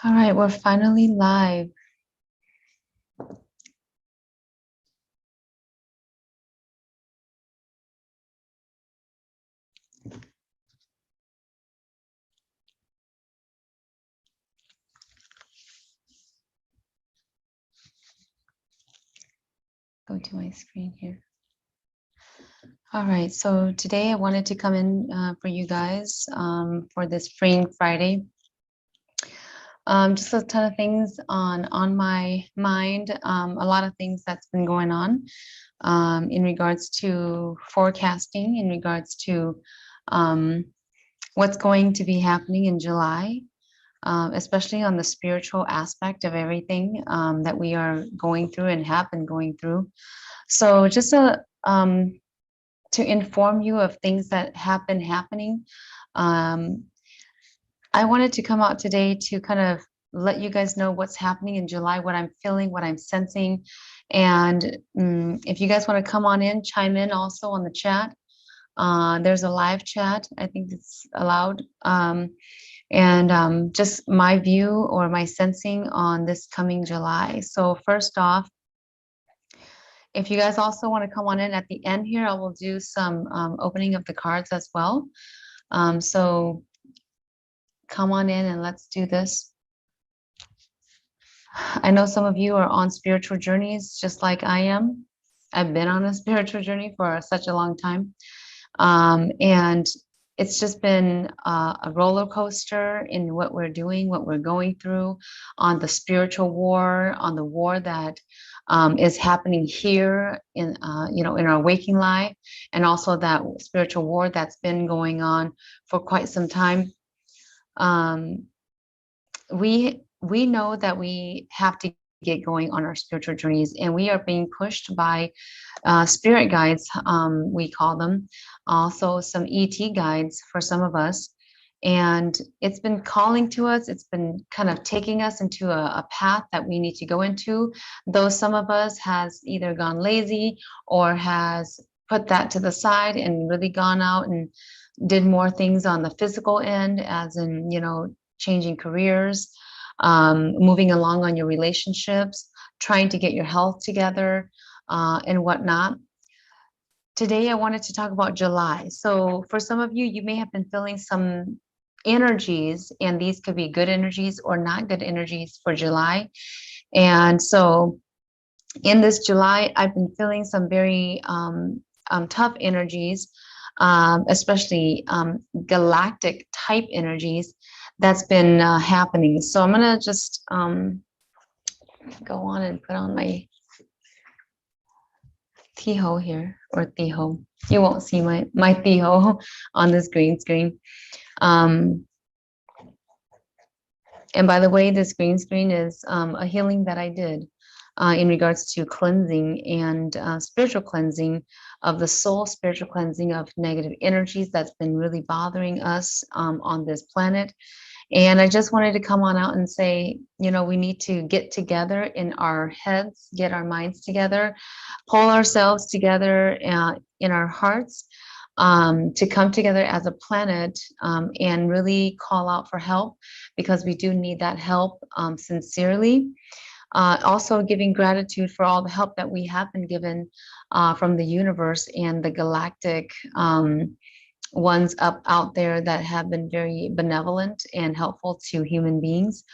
All right, we're finally live. Go to my screen here. All right, so today I wanted to come in for you guys for this Freeing Friday. Just a ton of things on my mind, a lot of things that's been going on in regards to forecasting, in regards to um, what's going to be happening in July. Especially on the spiritual aspect of everything that we are going through and have been going through. So just to inform you of things that have been happening, um, I wanted to come out today to kind of let you guys know what's happening in July, what I'm feeling, what I'm sensing. And if you guys want to come on in, chime in also on the chat. There's a live chat. I think it's allowed. And just my view or my sensing on this coming July. So first off, if you guys also want to come on in at the end here, I will do some opening of the cards as well. So come on in and let's do this. I know some of you are on spiritual journeys just like I am. I've been on a spiritual journey for such a long time. And it's just been a roller coaster in what we're doing, what we're going through, on the spiritual war, on the war that is happening here in in our waking life, and also that spiritual war that's been going on for quite some time. Um, we know that we have to get going on our spiritual journeys, and we are being pushed by spirit guides, we call them, also some ET guides for some of us. And it's been calling to us. It's been kind of taking us into a path that we need to go into, though some of us has either gone lazy or has put that to the side and really gone out and did more things on the physical end, as in, changing careers, moving along on your relationships, trying to get your health together, and whatnot. Today, I wanted to talk about July. So for some of you, you may have been feeling some energies, and these could be good energies or not good energies for July. And so in this July, I've been feeling some very tough energies, especially galactic type energies that's been happening. So I'm going to just go on and put on my Tiho here, or Tiho. You won't see my Tiho on this green screen. And by the way, this green screen is a healing that I did in regards to cleansing and spiritual cleansing of the soul, spiritual cleansing of negative energies that's been really bothering us on this planet. And I just wanted to come on out and say, we need to get together in our heads, get our minds together, pull ourselves together in our hearts, to come together as a planet, and really call out for help, because we do need that help sincerely. Also giving gratitude for all the help that we have been given from the universe and the galactic ones up out there that have been very benevolent and helpful to human beings.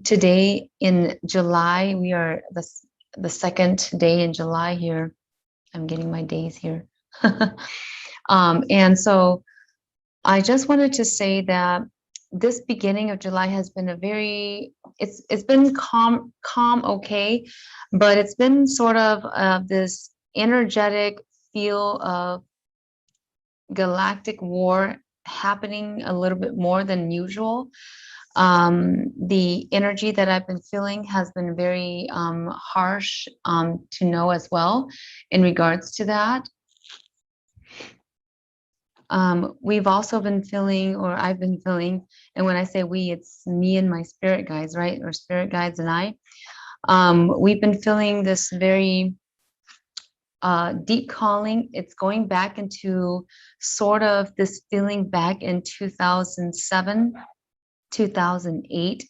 Today in July, we are the second day in July here. I'm getting my days here. And so I just wanted to say that this beginning of July has been it's been calm, okay, but it's been sort of this energetic feel of galactic war happening a little bit more than usual. The energy that I've been feeling has been very harsh to know as well in regards to that. We've also been feeling, or I've been feeling, and when I say we, it's me and my spirit guides, right? Or spirit guides and I. We've been feeling this very deep calling. It's going back into sort of this feeling back in 2007, 2008.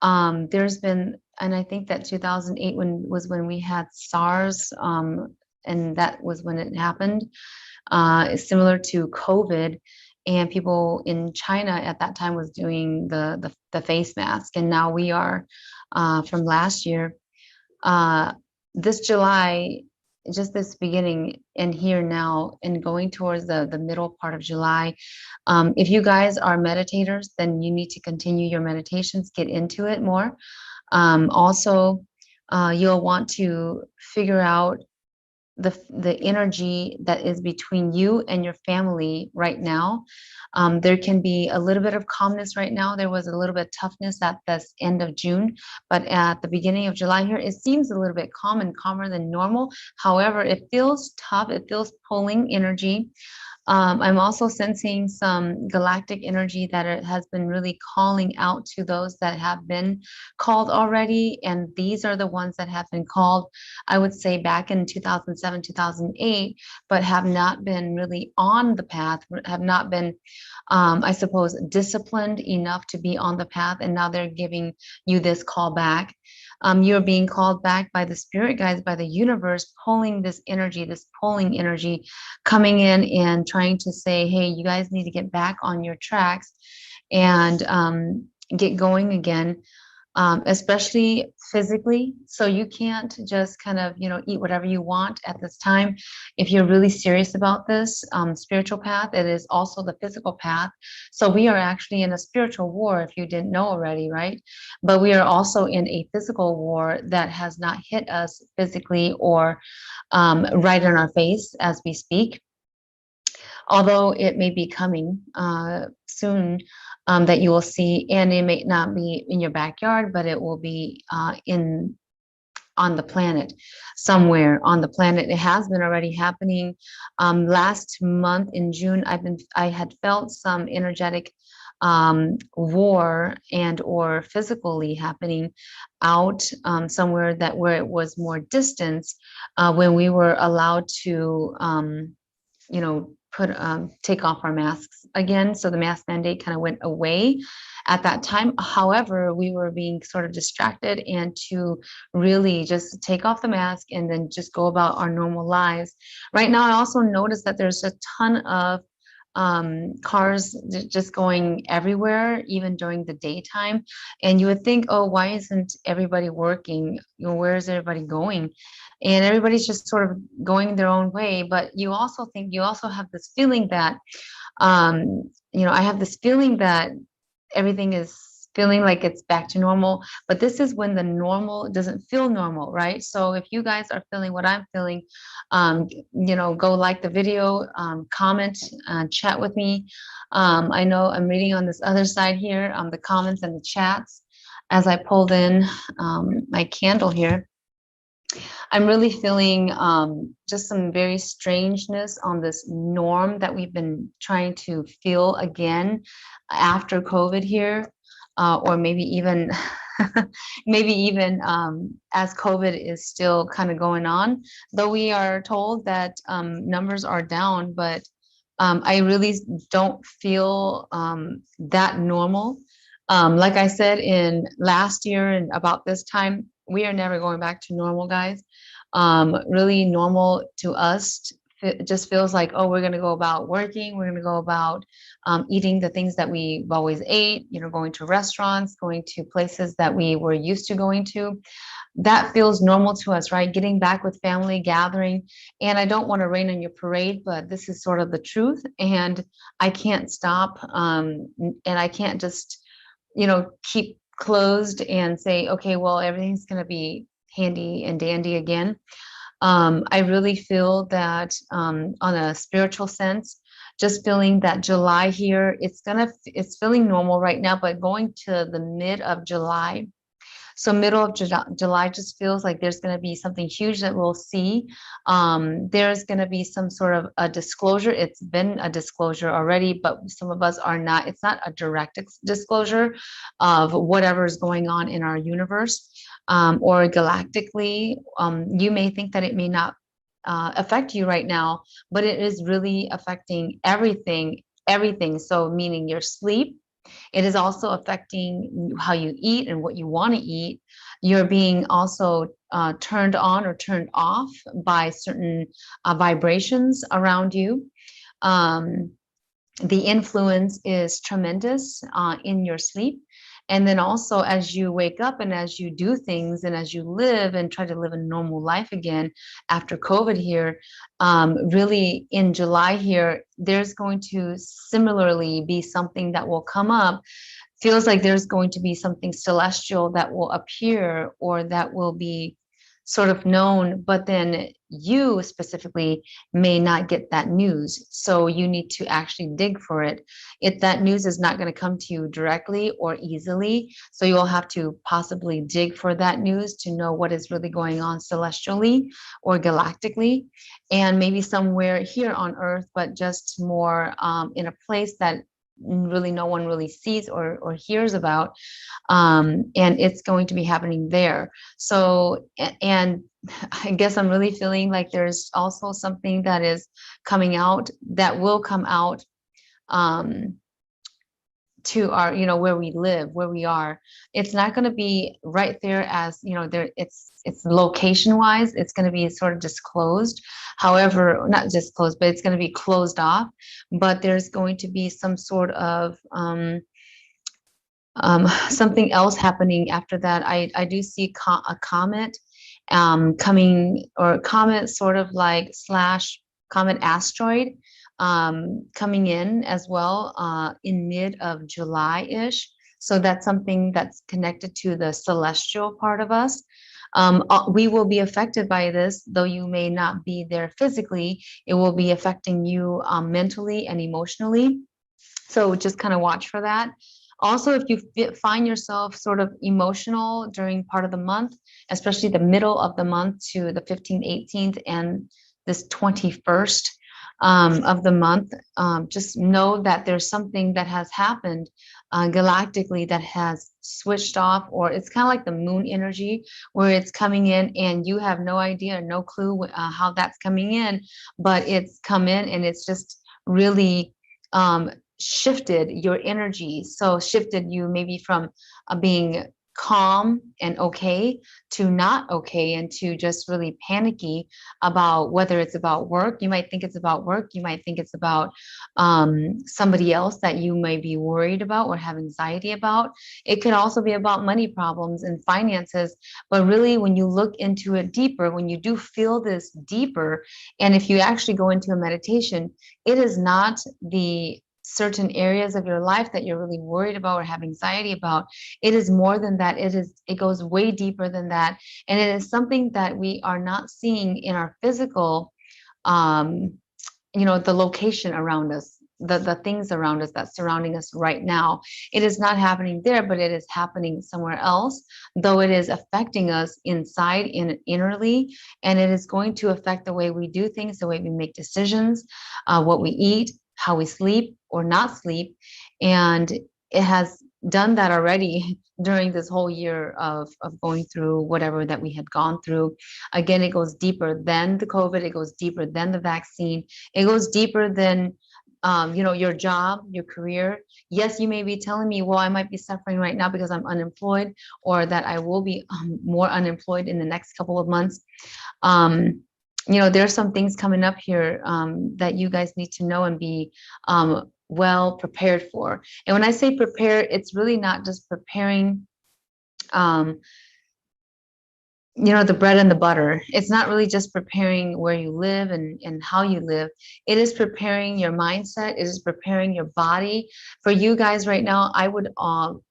There's been, and I think that 2008 was when we had SARS, and that was when it happened. It's similar to COVID, and people in China at that time was doing the face mask, and now we are from last year. Uh, this July, just this beginning and here now, and going towards the middle part of July. If you guys are meditators, then you need to continue your meditations, get into it more. Also, you'll want to figure out the energy that is between you and your family right now. There can be a little bit of calmness right now. There was a little bit of toughness at this end of June, but at the beginning of July here, it seems a little bit calm and calmer than normal. However, it feels tough. It feels pulling energy. I'm also sensing some galactic energy that it has been really calling out to those that have been called already. And these are the ones that have been called, I would say, back in 2007, 2008, but have not been really on the path, have not been, I suppose, disciplined enough to be on the path. And now they're giving you this call back. You're being called back by the spirit guides, by the universe, pulling this energy, this pulling energy coming in and trying to say, hey, you guys need to get back on your tracks and get going again, especially physically. So you can't just kind of, eat whatever you want at this time. If you're really serious about this spiritual path, it is also the physical path. So we are actually in a spiritual war, if you didn't know already, right? But we are also in a physical war that has not hit us physically or right in our face as we speak, although it may be coming soon, that you will see, and it may not be in your backyard, but it will be in on the planet, somewhere on the planet. It has been already happening. Last month in June, I had felt some energetic war and or physically happening out somewhere that where it was more distance, when we were allowed to put take off our masks again. So the mask mandate kind of went away at that time. However, we were being sort of distracted and to really just take off the mask and then just go about our normal lives. Right now, I also noticed that there's a ton of cars just going everywhere, even during the daytime. And you would think, oh, why isn't everybody working? Where is everybody going? And everybody's just sort of going their own way. But you also have this feeling that, I have this feeling that everything is feeling like it's back to normal, but this is when the normal doesn't feel normal, right? So if you guys are feeling what I'm feeling, go like the video, comment, chat with me. I know I'm reading on this other side here, the comments and the chats as I pulled in my candle here. I'm really feeling just some very strangeness on this norm that we've been trying to feel again after COVID here, or maybe even as COVID is still kind of going on, though we are told that numbers are down, but I really don't feel that normal. Like I said in last year and about this time, we are never going back to normal, guys. Really normal to us it just feels like, oh, we're going to go about working. We're going to go about eating the things that we've always ate, going to restaurants, going to places that we were used to going to. That feels normal to us, right? Getting back with family, gathering. And I don't want to rain on your parade, but this is sort of the truth. And I can't stop. And I can't just, keep closed and say, okay, well, everything's going to be handy and dandy again. I really feel that on a spiritual sense, just feeling that July here, it's feeling normal right now, but going to the mid of July. So middle of July just feels like there's going to be something huge that we'll see. There's going to be some sort of a disclosure. It's been a disclosure already, but some of us are not. It's not a direct disclosure of whatever is going on in our universe or galactically. You may think that it may not affect you right now, but it is really affecting everything. Everything. So meaning your sleep. It is also affecting how you eat and what you want to eat. You're being also turned on or turned off by certain vibrations around you. Um, the influence is tremendous in your sleep. And then also, as you wake up and as you do things and as you live and try to live a normal life again after COVID here, really in July here, there's going to similarly be something that will come up. Feels like there's going to be something celestial that will appear or that will be sort of known, but then you specifically may not get that news. So you need to actually dig for it. If that news is not going to come to you directly or easily, so you'll have to possibly dig for that news to know what is really going on celestially or galactically, and maybe somewhere here on Earth, but just more in a place that really no one really sees or hears about, and it's going to be happening there. So and I guess I'm really feeling like there's also something that is coming out that will come out um to our, where we live, where we are. It's not going to be right there, as there, it's location wise, it's going to be sort of disclosed. However, not disclosed, but it's going to be closed off. But there's going to be some sort of something else happening after that. I do see a comet coming, or comet sort of like slash comet asteroid coming in as well in mid of July-ish. So that's something that's connected to the celestial part of us. We will be affected by this, though you may not be there physically. It will be affecting you mentally and emotionally. So just kind of watch for that. Also, if you find yourself sort of emotional during part of the month, especially the middle of the month to the 15th, 18th, and this 21st of the month, just know that there's something that has happened galactically that has switched off, or it's kind of like the moon energy where it's coming in and you have no idea, no clue how that's coming in, but it's come in and it's just really shifted your energy. So shifted you maybe from being calm and okay to not okay, and to just really panicky about whether it's about work. You might think it's about work. You might think it's about somebody else that you may be worried about or have anxiety about. It could also be about money problems and finances. But really, when you look into it deeper, when you do feel this deeper, and if you actually go into a meditation, it is not the certain areas of your life that you're really worried about or have anxiety about. It is more than that. It goes way deeper than that. And it is something that we are not seeing in our physical, the location around us, the things around us that's surrounding us right now. It is not happening there, but it is happening somewhere else, though it is affecting us inside, innerly, and it is going to affect the way we do things, the way we make decisions, what we eat, how we sleep or not sleep. And it has done that already during this whole year of going through whatever that we had gone through. Again, it goes deeper than the COVID. It goes deeper than the vaccine. It goes deeper than your job, your career. Yes, you may be telling me, well, I might be suffering right now because I'm unemployed, or that I will be more unemployed in the next couple of months. There's some things coming up here that you guys need to know and be well prepared for. And when I say prepare, it's really not just preparing the bread and the butter. It's not really just preparing where you live and how you live. It is preparing your mindset. It is preparing your body. For you guys right now, I would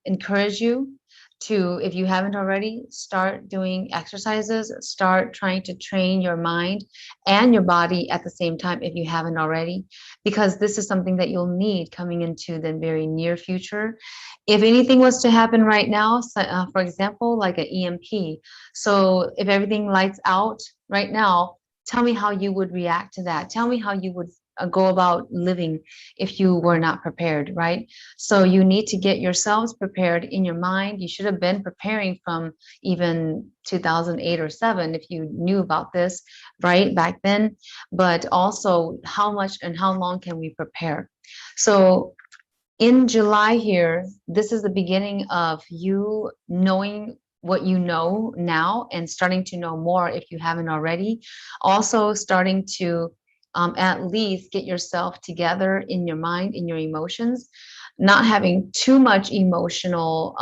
encourage you to, if you haven't already, start doing exercises, start trying to train your mind and your body at the same time if you haven't already, because this is something that you'll need coming into the very near future. If anything was to happen right now, for example, like an EMP, so if everything lights out right now, tell me how you would react to that. Tell me how you would go about living if you were not prepared, right? So you need to get yourselves prepared in your mind. You should have been preparing from even 2008 or 7 if you knew about this, right, back then. But also, how much and how long can we prepare? So In July here, this is the beginning of you knowing what you know now and starting to know more if you haven't already. Also, starting to at least get yourself together in your mind, in your emotions, not having too much emotional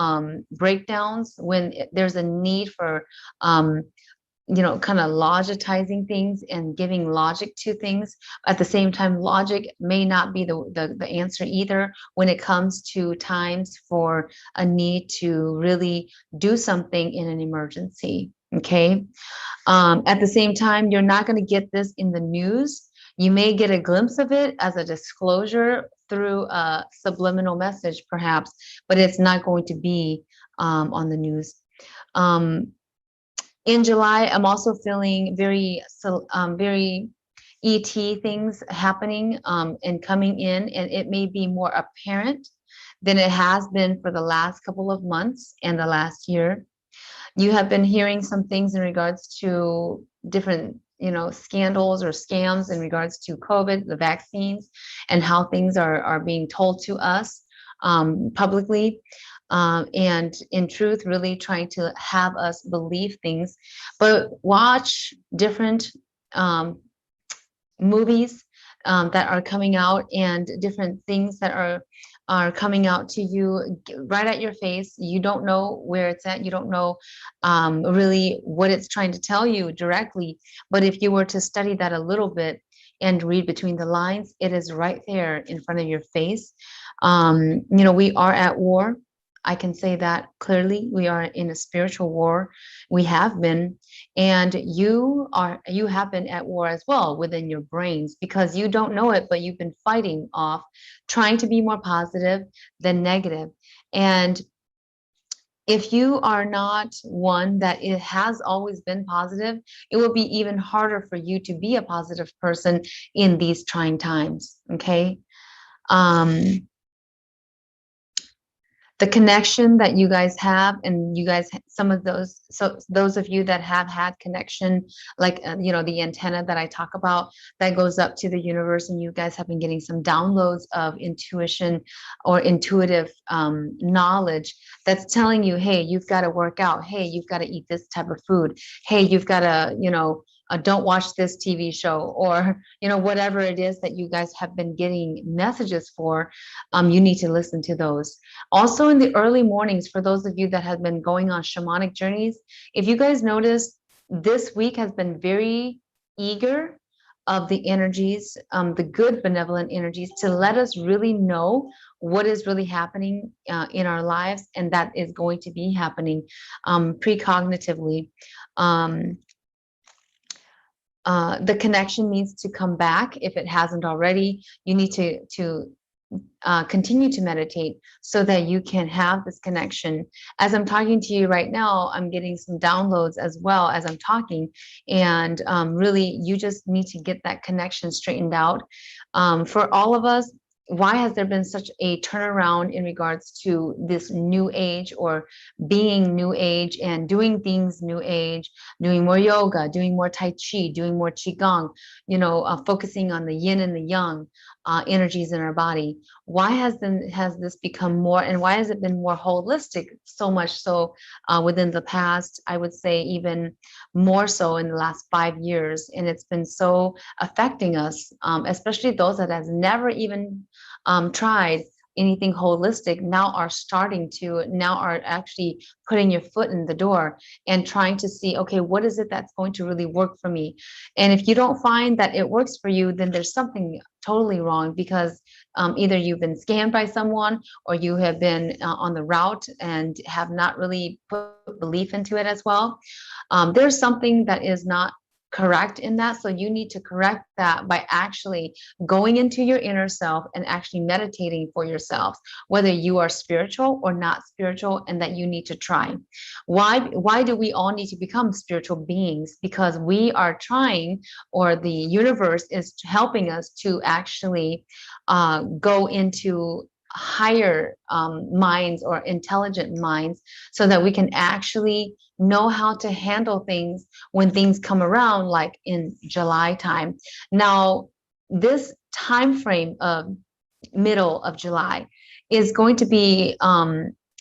breakdowns when there's a need for um, kind of logicizing things and giving logic to things. At the same time, logic may not be the answer either when it comes to times for a need to really do something in an emergency. Okay. At the same time, you're not going to get this in the news. You may get a glimpse of it as a disclosure through a subliminal message, perhaps, but it's not going to be on the news. Um, in July, I'm also feeling very ET things happening and coming in, and it may be more apparent than it has been for the last couple of months and the last year. You have been hearing some things in regards to different, scandals or scams in regards to COVID, the vaccines, and how things are being told to us publicly. And in truth, really trying to have us believe things. But watch different um, movies that are coming out and different things that are coming out to you right at your face. You don't know where it's at. You don't know really what it's trying to tell you directly. But if you were to study that a little bit and read between the lines, it is right there in front of your face. We are at war. I can say that clearly. We are in a spiritual war. We have been, and you have been at war as well within your brains because you don't know it, but you've been fighting off, trying to be more positive than negative. And if you are not one that it has always been positive, it will be even harder for you to be a positive person in these trying times. Okay. Um, the connection that you guys have, and you guys, some of those, so those of you that have had connection, like the antenna that I talk about that goes up to the universe, and you guys have been getting some downloads of intuition or intuitive knowledge that's telling you, hey, you've got to work out, hey, you've got to eat this type of food, hey, you've got to don't watch this TV show, or whatever it is that you guys have been getting messages for. You need to listen to those. Also, in the early mornings, for those of you that have been going on shamanic journeys, if you guys notice, this week has been very eager of the energies, the good benevolent energies, to let us really know what is really happening in our lives, and that is going to be happening precognitively. Um, the connection needs to come back if it hasn't already. You need to continue to meditate so that you can have this connection. As I'm talking to you right now, I'm getting some downloads as well as I'm talking. And really, you just need to get that connection straightened out. For all of us, why has there been such a turnaround in regards to this new age, or being new age and doing things new age, doing more yoga, doing more Tai Chi, doing more Qigong, focusing on the yin and the yang energies in our body? Why has this become more, and why has it been more holistic, so much so within the past, I would say even more so in the last 5 years? And it's been so affecting us, especially those that has never even tried anything holistic, now are actually putting your foot in the door and trying to see, okay, what is it that's going to really work for me? And if you don't find that it works for you, then there's something totally wrong, because either you've been scammed by someone, or you have been on the route and have not really put belief into it as well. There's something that is not correct in that. So you need to correct that by actually going into your inner self and actually meditating for yourself, whether you are spiritual or not spiritual, and that you need to try. Why do we all need to become spiritual beings? Because we are trying, or the universe is helping us to actually go into higher minds, or intelligent minds, so that we can actually know how to handle things when things come around, like in July time. Now, this time frame of middle of July is going to be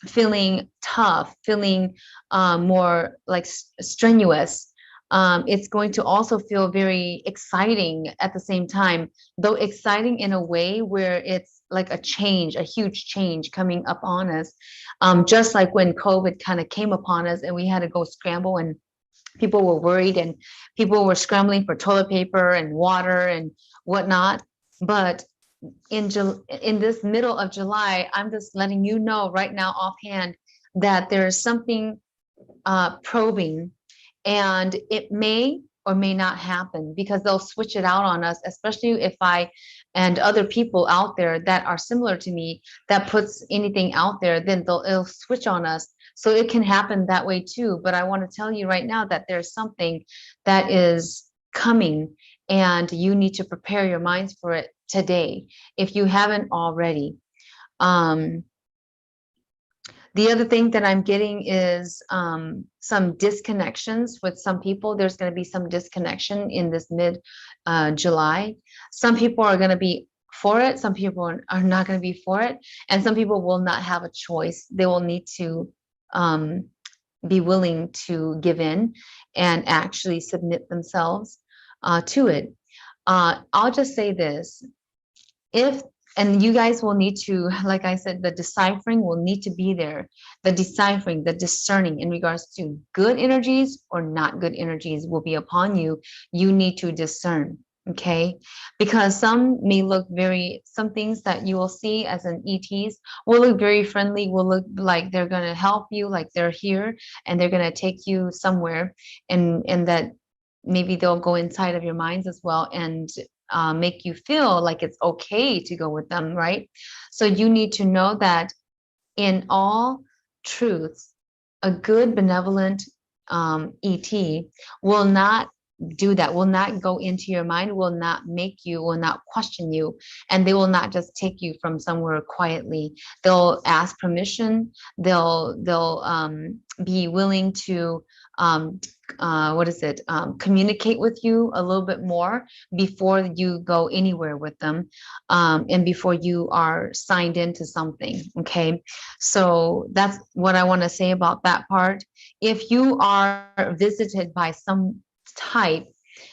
feeling tough, feeling more like strenuous. It's going to also feel very exciting at the same time, though exciting in a way where it's like a change, a huge change coming up on us. Just like when COVID kind of came upon us and we had to go scramble, and people were worried and people were scrambling for toilet paper and water and whatnot. But in this middle of July, I'm just letting you know right now offhand that there's something probing, and it may or may not happen because they'll switch it out on us, especially if I and other people out there that are similar to me that puts anything out there, then it'll switch on us. So it can happen that way too. But I want to tell you right now that there's something that is coming, and you need to prepare your minds for it today if you haven't already. Um, the other thing that I'm getting is some disconnections with some people. There's going to be some disconnection in this mid July. Some people are going to be for it. Some people are not going to be for it. And some people will not have a choice. They will need to be willing to give in and actually submit themselves to it. I'll just say this. And you guys will need to, like I said, the deciphering will need to be there. The deciphering, the discerning in regards to good energies or not good energies will be upon you. You need to discern, okay? Because some things that you will see as an ETs will look very friendly, will look like they're going to help you, like they're here and they're going to take you somewhere, and that maybe they'll go inside of your minds as well and make you feel like it's okay to go with them, right? So you need to know that in all truths, a good, benevolent ET will not do that, will not go into your mind, will not question you, and they will not just take you from somewhere quietly. They'll ask permission. They'll be willing to communicate with you a little bit more before you go anywhere with them, and before you are signed into something. Okay, so that's what I want to say about that part. If you are visited by some type,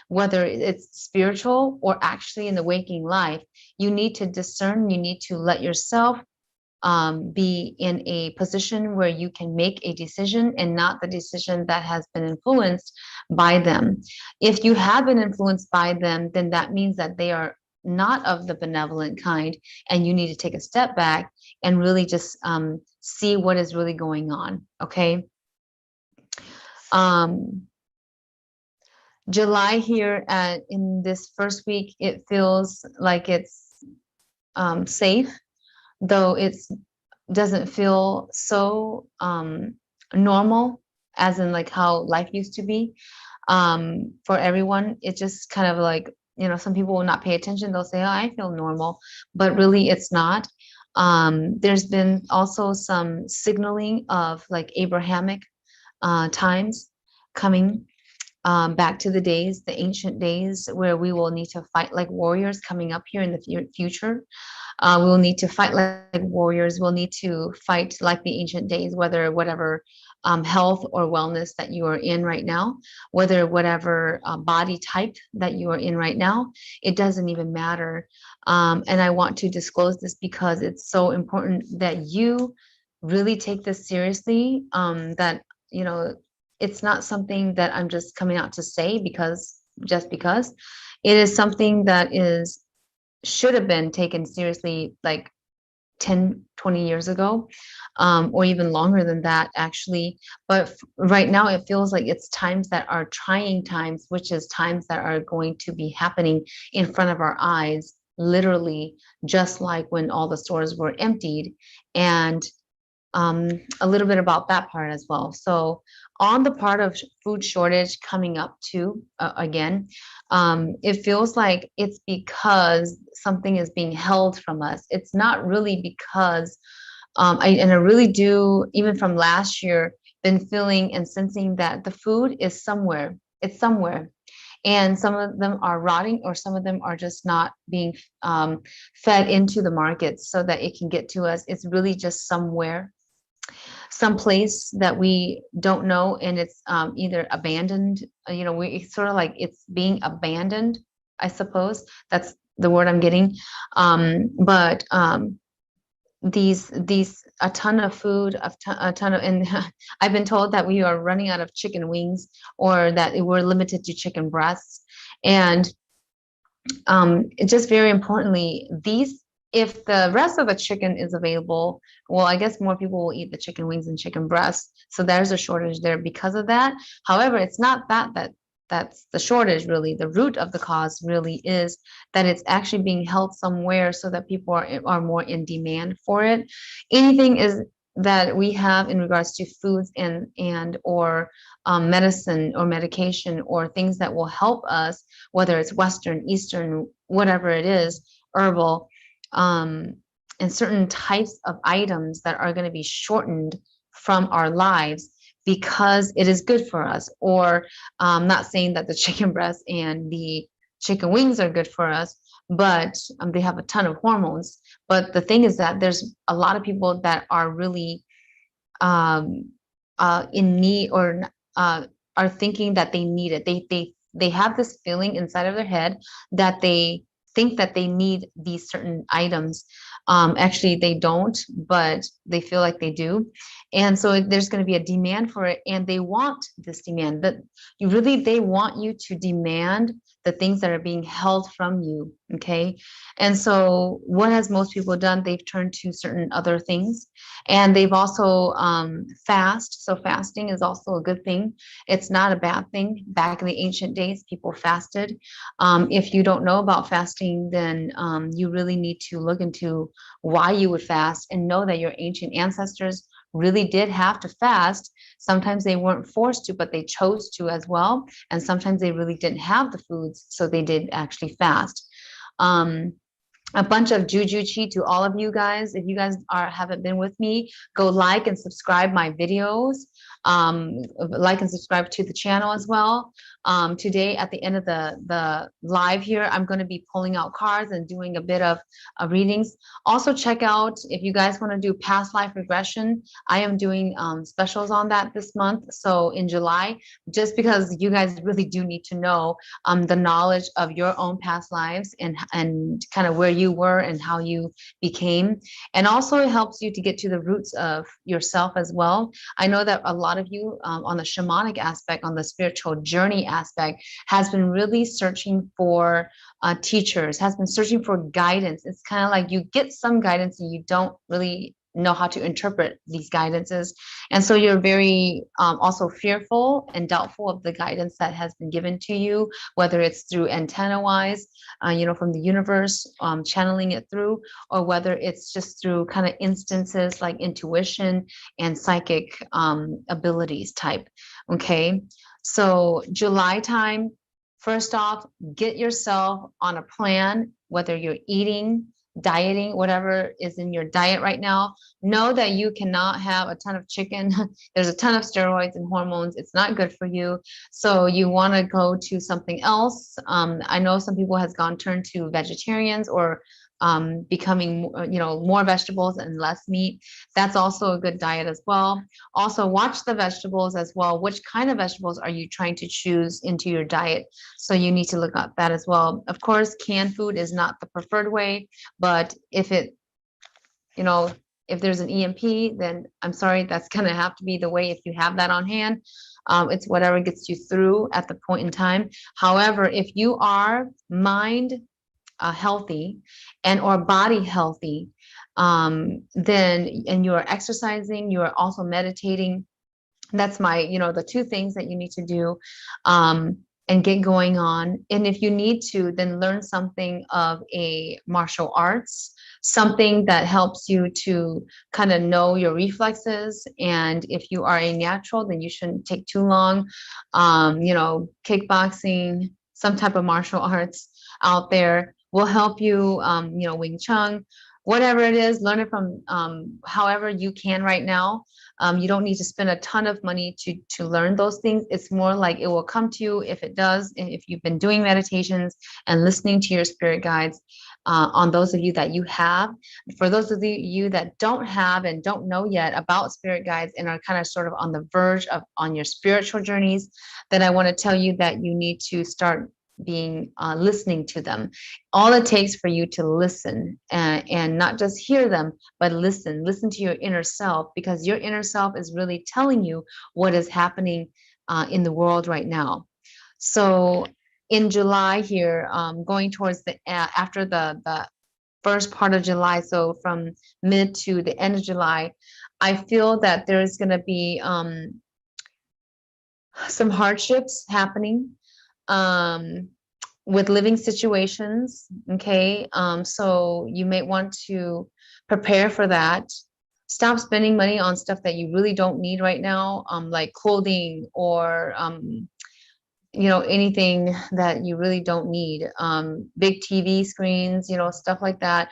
whether it's spiritual or actually in the waking life, you need to discern. You need to let yourself be in a position where you can make a decision and not the decision that has been influenced by them. If you have been influenced by them, then that means that they are not of the benevolent kind, and you need to take a step back and really just see what is really going on. Okay. July here in this first week, it feels like it's safe, though it doesn't feel so normal as in like how life used to be. For everyone, it's just kind of like, some people will not pay attention. They'll say, oh, I feel normal, but really it's not. There's been also some signaling of like Abrahamic times coming back to the ancient days, where we will need to fight like warriors coming up here in the future. We will need to fight like warriors. We'll need to fight like the ancient days, whatever health or wellness that you are in right now, whatever body type that you are in right now, it doesn't even matter. And I want to disclose this because it's so important that you really take this seriously, that, it's not something that I'm just coming out to say because it is something that should have been taken seriously like 10, 20 years ago, or even longer than that, actually. But right now, it feels like it's times that are trying times, which is times that are going to be happening in front of our eyes, literally, just like when all the stores were emptied. And a little bit about that part as well. So on the part of food shortage coming up too, again, it feels like it's because something is being held from us. It's not really because, I really do, even from last year, been feeling and sensing that the food is somewhere. It's somewhere. and some of them are rotting, or some of them are just not being fed into the markets so that it can get to us. It's really just somewhere, someplace that we don't know, and it's either abandoned. It's sort of like it's being abandoned, I suppose. That's the word I'm getting. But these a ton of food, a ton of, and I've been told that we are running out of chicken wings, or that we're limited to chicken breasts. And just very importantly, these, if the rest of the chicken is available, well, I guess more people will eat the chicken wings and chicken breasts. So there's a shortage there because of that. However, it's not that's the shortage. Really, the root of the cause really is that it's actually being held somewhere so that people are more in demand for it. Anything is that we have in regards to foods and or medicine or medication or things that will help us, whether it's Western, Eastern, whatever it is, herbal, and certain types of items that are going to be shortened from our lives because it is good for us. Or not saying that the chicken breast and the chicken wings are good for us, but they have a ton of hormones. But the thing is that there's a lot of people that are really um, in need, or are thinking that they need it. They have this feeling inside of their head that they think that they need these certain items. Actually, they don't, but they feel like they do. And so there's going to be a demand for it, and they want this demand, that they want you to demand the things that are being held from you. Okay. And so what has most people done? They've turned to certain other things, and they've also fast. So fasting is also a good thing. It's not a bad thing. Back in the ancient days, people fasted. If you don't know about fasting, then you really need to look into why you would fast, and know that your ancient ancestors really did have to fast. Sometimes they weren't forced to, but they chose to as well. And sometimes they really didn't have the foods, so they did actually fast. A bunch of juju chi to all of you guys. If you guys haven't been with me, go like and subscribe my videos. Like and subscribe to the channel as well. Today at the end of the live here, I'm going to be pulling out cards and doing a bit of readings. Also check out, if you guys want to do past life regression, I am doing specials on that this month. So in July, just because you guys really do need to know the knowledge of your own past lives, and kind of where you were and how you became. And also it helps you to get to the roots of yourself as well. I know that a lot of you on the shamanic aspect, on the spiritual journey aspect, has been really searching for teachers, has been searching for guidance. It's kind of like you get some guidance and you don't really know how to interpret these guidances. And so you're very also fearful and doubtful of the guidance that has been given to you, whether it's through antenna wise, from the universe, channeling it through, or whether it's just through kind of instances like intuition and psychic abilities type. Okay. So July time, first off, get yourself on a plan, whether you're eating, dieting, whatever is in your diet right now. Know that you cannot have a ton of chicken. There's a ton of steroids and hormones. It's not good for you. So you want to go to something else. I know some people has turned to vegetarians, or becoming more vegetables and less meat. That's also a good diet as well. Also watch the vegetables as well. Which kind of vegetables are you trying to choose into your diet? So you need to look at that as well. Of course, canned food is not the preferred way, but if there's an EMP, then I'm sorry, that's going to have to be the way if you have that on hand. It's whatever gets you through at the point in time. However, if you are mind healthy and or body healthy, then, and you are exercising, you are also meditating, that's the two things that you need to do, and get going on. And if you need to, then learn something of a martial arts, something that helps you to kind of know your reflexes. And if you are a natural, then you shouldn't take too long. Kickboxing, some type of martial arts out there will help you. Wing Chun, whatever it is, learn it from however you can right now. You don't need to spend a ton of money to learn those things. It's more like it will come to you if it does, if you've been doing meditations and listening to your spirit guides. On those of you that you have, for those of you that don't have and don't know yet about spirit guides and are kind of sort of on the verge of on your spiritual journeys, then I want to tell you that you need to start being listening to them. All it takes for you to listen and not just hear them, but listen to your inner self, because your inner self is really telling you what is happening in the world right now. So in July here, going towards the after the first part of July, so from mid to the end of July, I feel that there's going to be some hardships happening with living situations. Okay. So you may want to prepare for that. Stop spending money on stuff that you really don't need right now, like clothing or, anything that you really don't need. Big TV screens, stuff like that,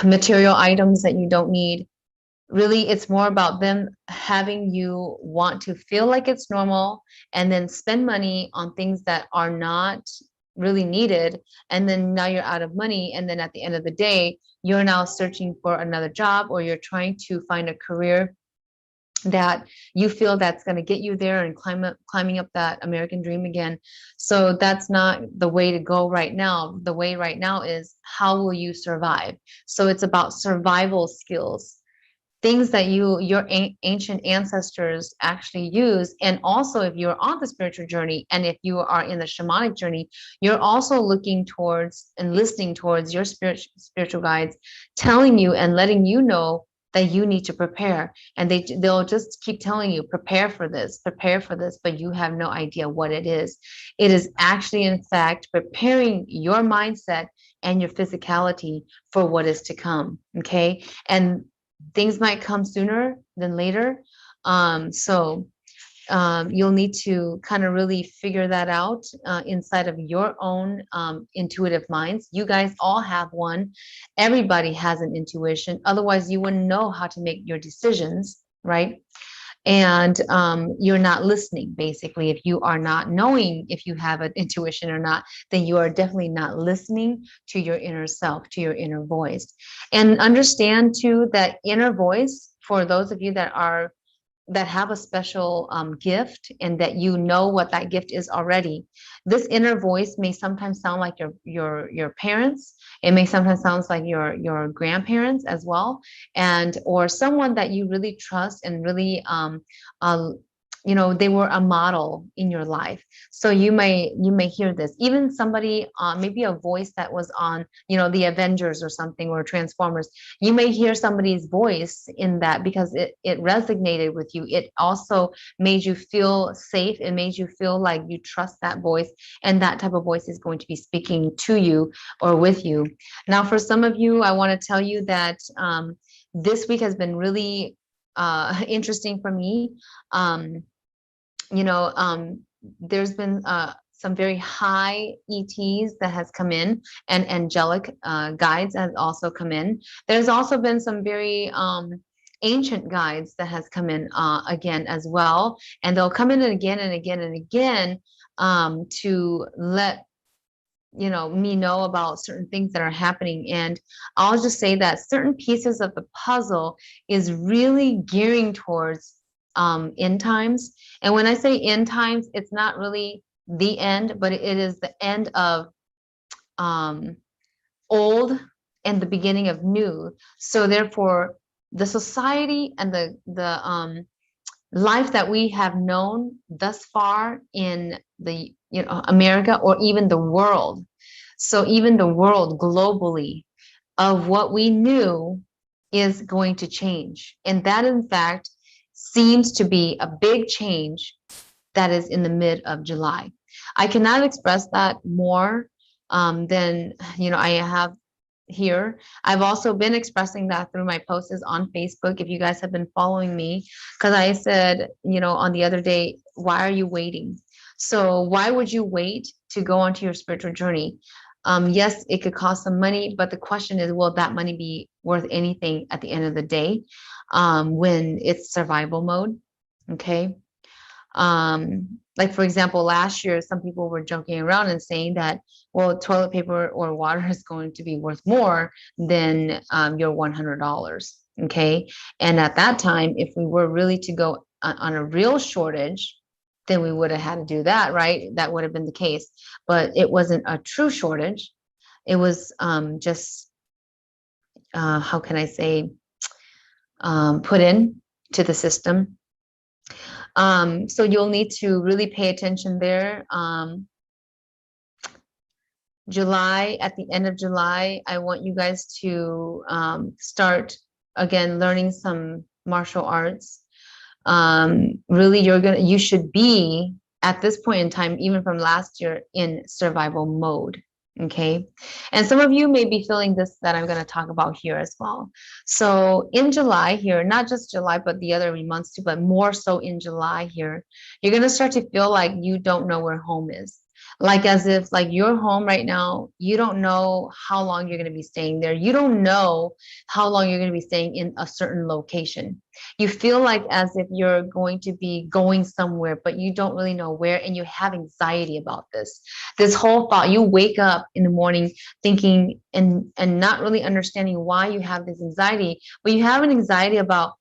material items that you don't need. Really, it's more about them having you want to feel like it's normal and then spend money on things that are not really needed. And then now you're out of money. And then at the end of the day, you're now searching for another job, or you're trying to find a career that you feel that's going to get you there and climbing up that American dream again. So that's not the way to go right now. The way right now is, how will you survive? So it's about survival skills, things that your ancient ancestors actually use. And also, if you're on the spiritual journey and if you are in the shamanic journey, you're also looking towards and listening towards your spiritual guides telling you and letting you know that you need to prepare. And they'll just keep telling you, prepare for this, but you have no idea what it is. It is actually, in fact, preparing your mindset and your physicality for what is to come. Okay. And things might come sooner than later. So you'll need to kind of really figure that out inside of your own intuitive minds. You guys all have one. Everybody has an intuition. Otherwise, you wouldn't know how to make your decisions, right? And you're not listening. Basically, if you are not knowing if you have an intuition or not, then you are definitely not listening to your inner self, to your inner voice. And understand too that inner voice, for those of you that have a special gift, and that you know what that gift is already. This inner voice may sometimes sound like your parents. It may sometimes sound like your grandparents as well, and or someone that you really trust and really they were a model in your life. So you may hear this, even somebody, maybe a voice that was on, the Avengers or something, or Transformers. You may hear somebody's voice in that because it resonated with you. It also made you feel safe. It made you feel like you trust that voice, and that type of voice is going to be speaking to you or with you. Now, for some of you, I want to tell you that this week has been really interesting for me. There's been some very high ETs that has come in, and angelic guides has also come in. There's also been some very ancient guides that has come in again as well, and they'll come in again and again and again to let me know about certain things that are happening. And I'll just say that certain pieces of the puzzle is really gearing towards end times. And when I say end times, it's not really the end, but it is the end of old and the beginning of new. So therefore, the society and the life that we have known thus far in the America, or even the world. So even the world globally of what we knew is going to change. And that, in fact, seems to be a big change that is in the mid of July. I cannot express that more than I have here. I've also been expressing that through my posts on Facebook, if you guys have been following me, because I said, on the other day, why are you waiting? So why would you wait to go onto your spiritual journey? Yes, it could cost some money, but the question is, will that money be worth anything at the end of the day, when it's survival mode? Okay. Like for example, last year, some people were joking around and saying that, well, toilet paper or water is going to be worth more than your $100. Okay. And at that time, if we were really to go on a real shortage, then we would have had to do that, right? That would have been the case. But it wasn't a true shortage. It was just, how can I say, put in to the system. So you'll need to really pay attention there. July, at the end of July, I want you guys to start again learning some martial arts. Really, you should be at this point in time, even from last year, in survival mode. Okay. And some of you may be feeling this that I'm going to talk about here as well. So in July here, not just July, but the other months too, but more so in July here, you're going to start to feel like you don't know where home is. Like as if like your home right now, you don't know how long you're going to be staying there. You don't know how long you're going to be staying in a certain location. You feel like as if you're going to be going somewhere, but you don't really know where, and you have anxiety about this. This whole thought, you wake up in the morning thinking and not really understanding why you have this anxiety, but you have an anxiety about,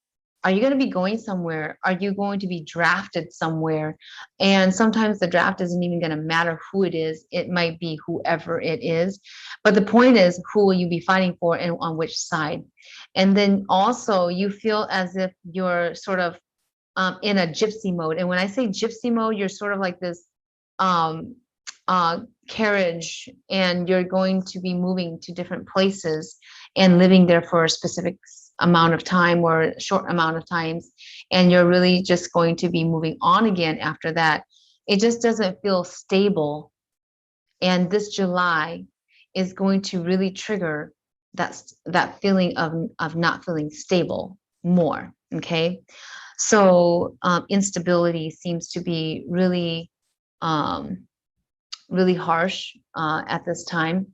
are you going to be going somewhere? Are you going to be drafted somewhere? And sometimes the draft isn't even going to matter who it is. It might be whoever it is. But the point is, who will you be fighting for and on which side? And then also you feel as if you're sort of in a gypsy mode. And when I say gypsy mode, you're sort of like this um, carriage, and you're going to be moving to different places and living there for a specific amount of time or short amount of times. And you're really just going to be moving on again after that. It just doesn't feel stable. And this July is going to really trigger that feeling of not feeling stable more. Okay. So instability seems to be really, really harsh at this time.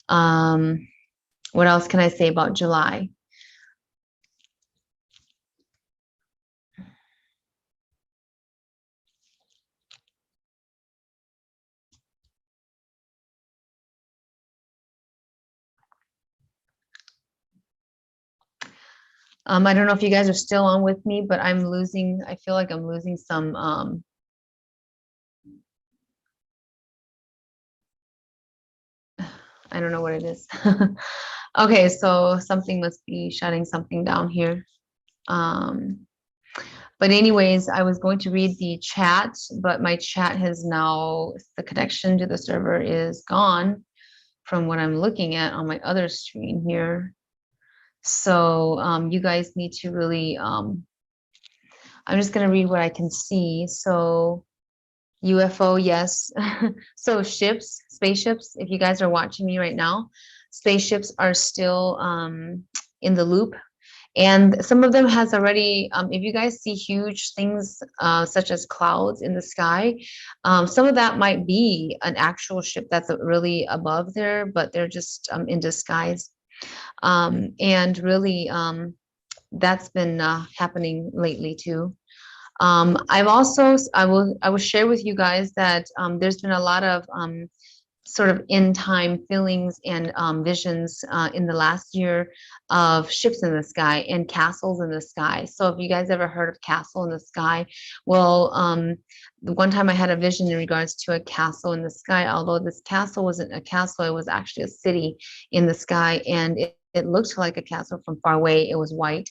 What else can I say about July? I don't know if you guys are still on with me, but I feel like I'm losing some, I don't know what it is. Okay, so something must be shutting something down here. But anyways, I was going to read the chat, but my chat has now, the connection to the server is gone from what I'm looking at on my other screen here. So you guys need to really, I'm just going to read what I can see. So UFO, yes. So ships, spaceships, if you guys are watching me right now, spaceships are still in the loop. And some of them has already, if you guys see huge things such as clouds in the sky, some of that might be an actual ship that's really above there, but they're just in disguise. And really, that's been happening lately too. I will share with you guys that there's been a lot of sort of in time feelings and visions in the last year of ships in the sky and castles in the sky. So if you guys ever heard of castle in the sky, well, the one time I had a vision in regards to a castle in the sky, although this castle wasn't a castle, it was actually a city in the sky, and it looked like a castle from far away. It was white,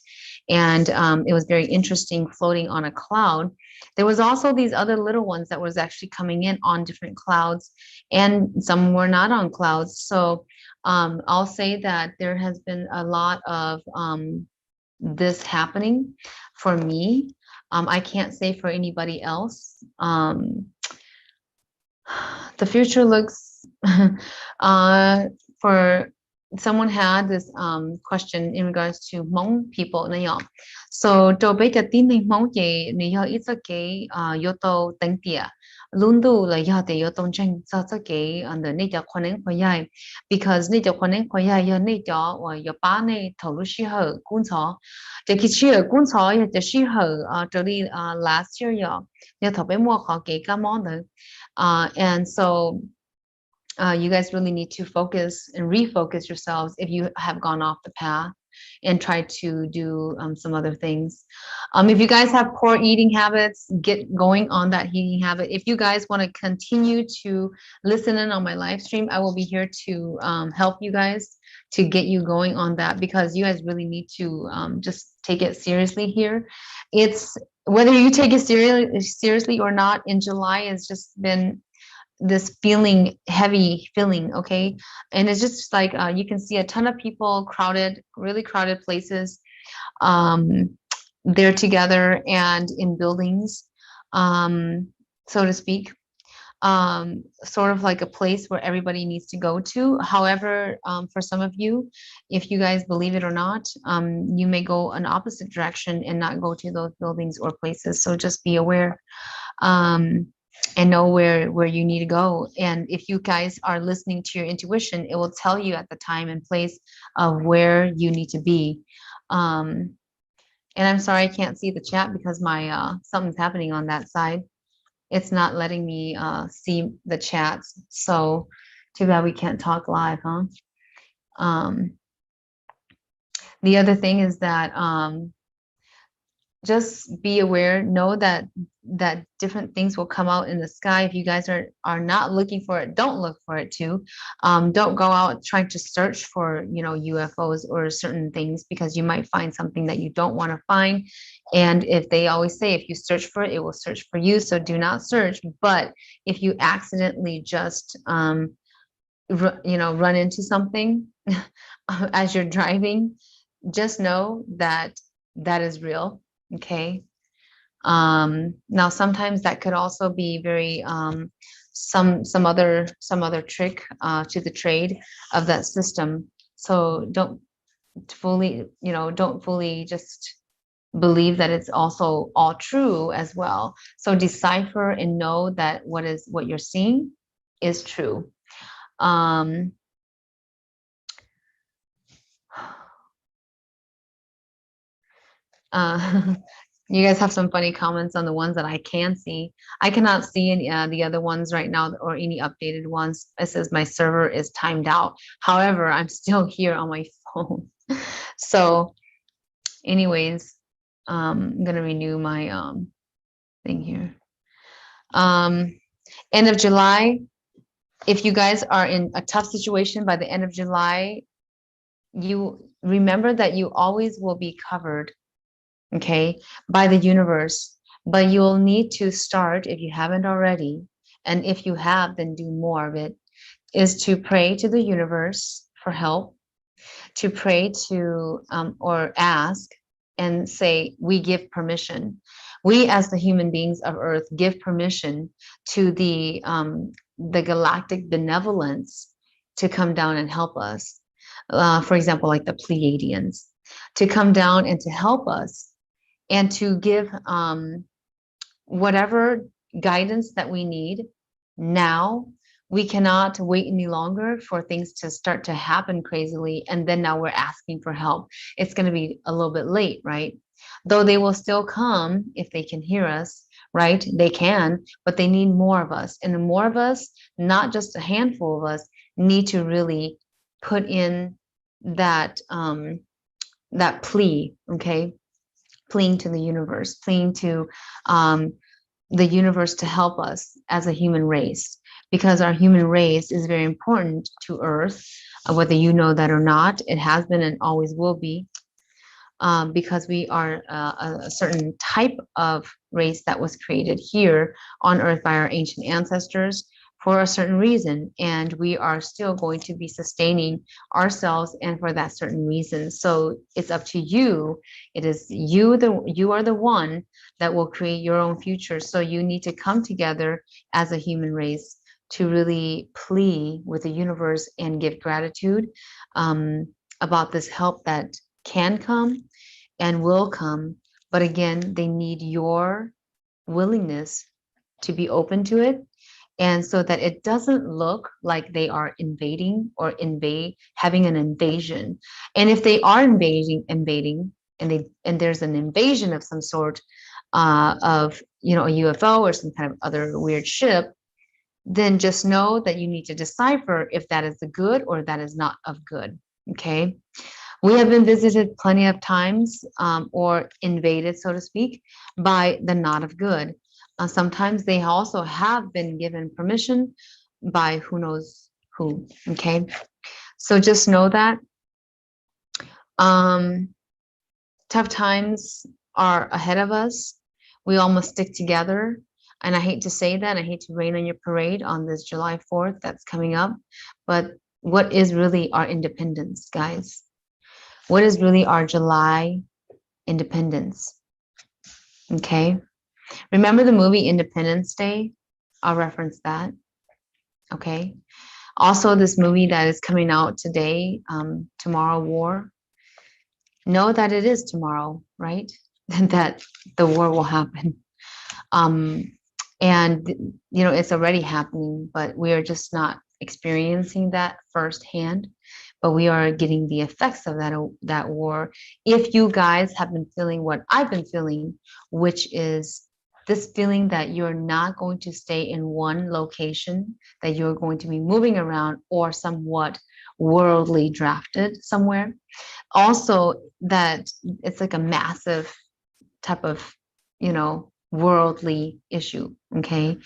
and it was very interesting, floating on a cloud. There was also these other little ones that was actually coming in on different clouds, and some were not on clouds. So I'll say that there has been a lot of this happening for me. I can't say for anybody else. The future looks for someone had this question in regards to Hmong people này y'all. So do bây giờ tin này Hmong gì này y'all ít cái yếu tố tính địa luôn đủ là y'all để yếu tố tranh cho cái under này cho quan hệ quan hệ because này cho quan hệ quan hệ y'all này cho và y'all ba này thầu lúc xí hở cũng cho để khi xí hở cũng cho y'all để xí hở trở đi last year y'all thầu bé mua khó cái món đó and so you guys really need to focus and refocus yourselves if you have gone off the path and try to do some other things. If you guys have poor eating habits, get going on that eating habit. If you guys want to continue to listen in on my live stream, I will be here to help you guys to get you going on that, because you guys really need to just take it seriously here. It's whether you take it seriously or not, in July has just been this heavy feeling, okay? And it's just like you can see a ton of people really crowded places. They're together and in buildings, so to speak, sort of like a place where everybody needs to go to. However, for some of you, if you guys believe it or not, you may go an opposite direction and not go to those buildings or places. So just be aware. And know where you need to go. And if you guys are listening to your intuition, it will tell you at the time and place of where you need to be. And I'm sorry I can't see the chat because my something's happening on that side. It's not letting me see the chats. So too bad we can't talk live, huh? The other thing is that just be aware, know that different things will come out in the sky. If you guys are not looking for it, don't look for it too. Don't go out trying to search for, UFOs or certain things, because you might find something that you don't want to find. And if they always say, if you search for it, it will search for you. So do not search. But if you accidentally just, run into something as you're driving, just know that is real. Okay. Now sometimes that could also be very some other trick to the trade of that system. So don't fully just believe that it's also all true as well. So decipher and know that what you're seeing is true. You guys have some funny comments on the ones that I can see. I cannot see any the other ones right now, or any updated ones. It says my server is timed out. However, I'm still here on my phone. So anyways, I'm gonna renew my thing here. End of July. If you guys are in a tough situation by the end of July, you remember that you always will be covered, okay, by the universe. But you'll need to start, if you haven't already, and if you have, then do more of it, is to pray to the universe for help, to pray to or ask and say, we give permission. We, as the human beings of Earth, give permission to the galactic benevolence to come down and help us. For example, like the Pleiadians, to come down and to help us, and to give whatever guidance that we need now. We cannot wait any longer for things to start to happen crazily, and then now we're asking for help. It's going to be a little bit late, right? Though they will still come if they can hear us, right? They can, but they need more of us. And the more of us, not just a handful of us, need to really put in that that plea, okay? Pleading to the universe, pleading to the universe to help us as a human race, because our human race is very important to Earth, whether you know that or not. It has been and always will be, because we are a certain type of race that was created here on Earth by our ancient ancestors for a certain reason, and we are still going to be sustaining ourselves and for that certain reason. So it's up to you. It is you are the one that will create your own future. So you need to come together as a human race to really plea with the universe and give gratitude about this help that can come and will come. But again, they need your willingness to be open to it. And so that it doesn't look like they are invading or having an invasion. And if they are invading, and there's an invasion of some sort, of a UFO or some kind of other weird ship, then just know that you need to decipher if that is the good or that is not of good. Okay. We have been visited plenty of times, or invaded, so to speak, by the not of good. Sometimes they also have been given permission by who knows who. Okay. So just know that tough times are ahead of us. We all must stick together. And I hate to say that. I hate to rain on your parade on this July 4th that's coming up. But what is really our independence, guys? What is really our July independence? Okay. Remember the movie Independence Day? I'll reference that. Okay. Also, this movie that is coming out today, Tomorrow War. Know that it is tomorrow, right? And that the war will happen. And it's already happening, but we are just not experiencing that firsthand. But we are getting the effects of that war. If you guys have been feeling what I've been feeling, which is this feeling that you're not going to stay in one location, that you're going to be moving around or somewhat worldly drafted somewhere. Also, that it's like a massive type of, worldly issue. Okay.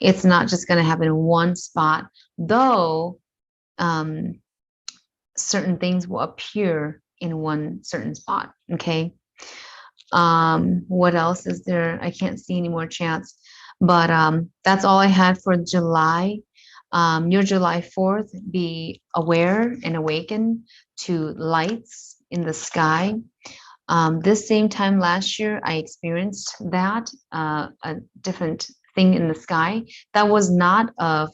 It's not just going to happen in one spot, though. Certain things will appear in one certain spot. Okay. What else is there? I can't see any more chats, but that's all I had for July. Your July 4th, be aware and awaken to lights in the sky. This same time last year, I experienced that, a different thing in the sky that was not of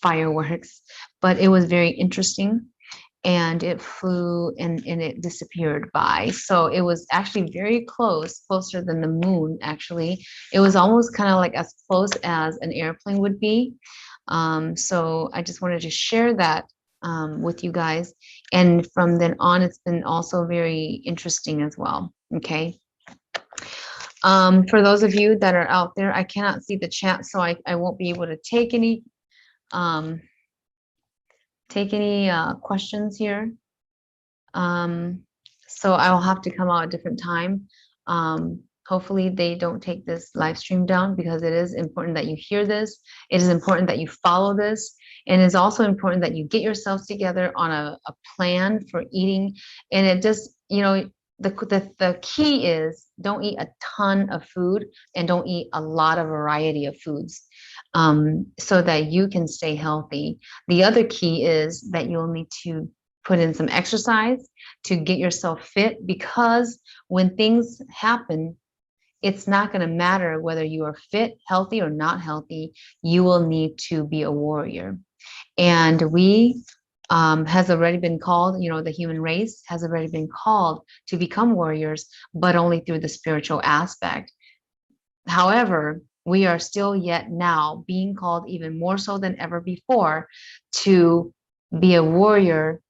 fireworks, but it was very interesting. And it flew and it disappeared by. So it was actually very closer than the moon, actually. It was almost kind of like as close as an airplane would be. So I just wanted to share that with you guys. And from then on, it's been also very interesting as well. Okay. For those of you that are out there, I cannot see the chat, so I won't be able to take any questions here. So I will have to come out a different time. Hopefully they don't take this live stream down, because it is important that you hear this. It is important that you follow this. And it's also important that you get yourselves together on a plan for eating. And it just, the key is don't eat a ton of food and don't eat a lot of variety of foods, so that you can stay healthy. The other key is that you'll need to put in some exercise to get yourself fit, because when things happen, it's not going to matter whether you are fit, healthy, or not healthy. You will need to be a warrior. And we has already been called, the human race has already been called to become warriors, but only through the spiritual aspect. However, we are still yet now being called even more so than ever before to be a warrior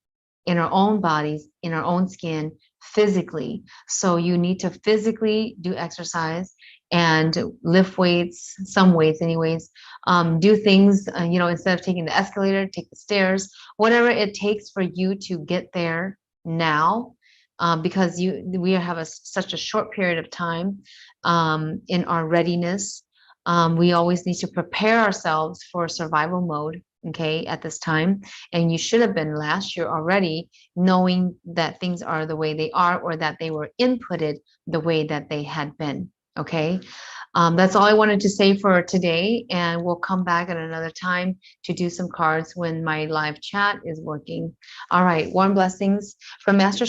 in our own bodies, in our own skin, physically. So you need to physically do exercise and lift weights, some weights anyways, do things, instead of taking the escalator, take the stairs, whatever it takes for you to get there now, because we have such a short period of time in our readiness. We always need to prepare ourselves for survival mode, okay, at this time. And you should have been last year already knowing that things are the way they are, or that they were inputted the way that they had been. Okay. That's all I wanted to say for today. And we'll come back at another time to do some cards when my live chat is working. All right. Warm blessings from Master